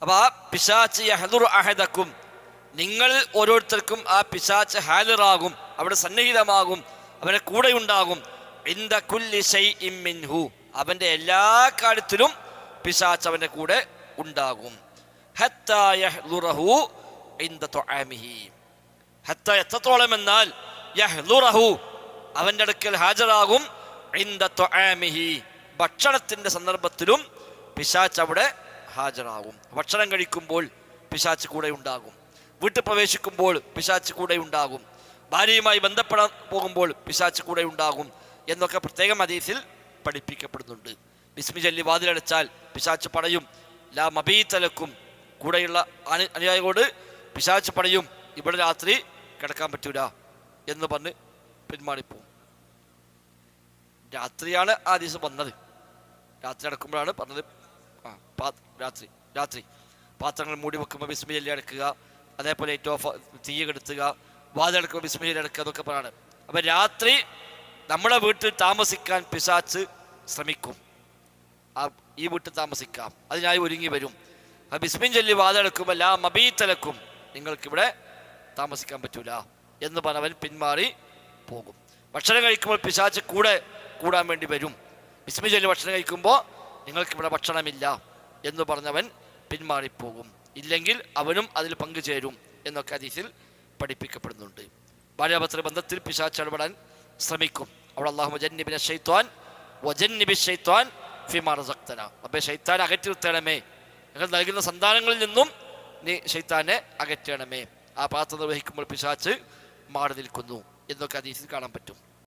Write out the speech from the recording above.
അപ്പൊ ആ പിശാച്ച് യഹ്ദുർ അഹദക്കും, നിങ്ങൾ ഓരോരുത്തർക്കും ആ പിശാച്ച് ഹാലിറാകും, അവിടെ സന്നിഹിതമാകും, അവന്റെ കൂടെ ഉണ്ടാകും. ഇൻദ കുല്ലി ശൈഇൻ മിൻഹു, അവന്റെ എല്ലാ കാര്യത്തിലും പിശാച്ച് അവന്റെ കൂടെ ഉണ്ടാകും. ഹത്താ യഹ്ദുറഹു ഇൻദ തുആമിഹി, ഹത്താ എത്രത്തോളം എന്നാൽ യഹ്ദുറഹു, അവന്റെ അടുക്കൽ ഹാജരാകും. ഇൻദ തുആമിഹി, ഭക്ഷണത്തിന്റെ സന്ദർഭത്തിലും പിശാച്ച് അവിടെ ഹാജരാകും. ഭക്ഷണം കഴിക്കുമ്പോൾ പിശാച്ച് കൂടെ ഉണ്ടാകും, വീട്ടിൽ പ്രവേശിക്കുമ്പോൾ പിശാച്ച് കൂടെ ഉണ്ടാകും, ഭാര്യയുമായി ബന്ധപ്പെടാൻ പോകുമ്പോൾ പിശാച്ച് കൂടെ ഉണ്ടാകും എന്നൊക്കെ പ്രത്യേകം ഹദീസിൽ പഠിപ്പിക്കപ്പെടുന്നുണ്ട്. ബിസ്മി ചൊല്ലി വാതിലടച്ചാൽ പിശാച്ച് പറയും ലാ മബീതലക്കും, കൂടെയുള്ള അനുയായികളോട് പിശാച്ച് പറയും ഇവിടെ രാത്രി കിടക്കാൻ പറ്റൂല എന്ന് പറഞ്ഞ് പിന്മാറിപ്പോവും. രാത്രിയാണ് ആ ദിവസം വന്നത്, രാത്രി അടക്കുമ്പോഴാണ് പറഞ്ഞത് രാത്രി പാത്രങ്ങൾ മൂടി വെക്കുമ്പോൾ ബിസ്മി ചൊല്ലി അടക്കുക, അതേപോലെ ലൈറ്റ് ഓഫ് തീ കെടുത്തുക, വാതിലടക്കുമ്പോൾ ബിസ്മി ചൊല്ലി അടക്കുക, അതൊക്കെ പറയാണ്. അപ്പം രാത്രി നമ്മുടെ വീട്ടിൽ താമസിക്കാൻ പിശാച്ച് ശ്രമിക്കും, ഈ വീട്ടിൽ താമസിക്കാം, അതിനായി ഒരുങ്ങി വരും. ആ ബിസ്മിൻ ചൊല്ലി വാതിലടക്കുമ്പോൾ ലാ മബീതലക്കും, നിങ്ങൾക്കിവിടെ താമസിക്കാൻ പറ്റൂല എന്ന് പറഞ്ഞവൻ പിന്മാറി പോകും. ഭക്ഷണം കഴിക്കുമ്പോൾ പിശാച്ച് കൂടാൻ വേണ്ടി വരും. ബിസ്മി ചൊല്ലി ഭക്ഷണം കഴിക്കുമ്പോൾ നിങ്ങൾക്കിവിടെ ഭക്ഷണമില്ല എന്ന് പറഞ്ഞവൻ പിന്മാറിപ്പോകും. ഇല്ലെങ്കിൽ അവനും അതിൽ പങ്കുചേരും എന്നൊക്കെ ഹദീസിൽ പഠിപ്പിക്കപ്പെടുന്നുണ്ട്. ഭാര്യാഭർത്തൃ ബന്ധത്തിൽ പിശാച്ച് ഇടപെടാൻ ശ്രമിക്കും. അവിടെ അല്ലാഹുമ്മ ജന്നിബിന ശൈത്വാൻ വജന്നിബി ശൈത്വാൻ ഫീമാ റസഖ്തനാ, റബ്ബേ ശൈത്താനെ അകറ്റി നിർത്തണമേ, ഞങ്ങൾ നൽകുന്ന സന്താനങ്ങളിൽ നിന്നും നീ ശൈത്താനെ അകറ്റണമേ. ആ പ്രാർത്ഥന നിർവഹിക്കുമ്പോൾ പിശാച്ച് മാറി നിൽക്കുന്നു എന്നൊക്കെ ഹദീസിൽ കാണാൻ പറ്റും.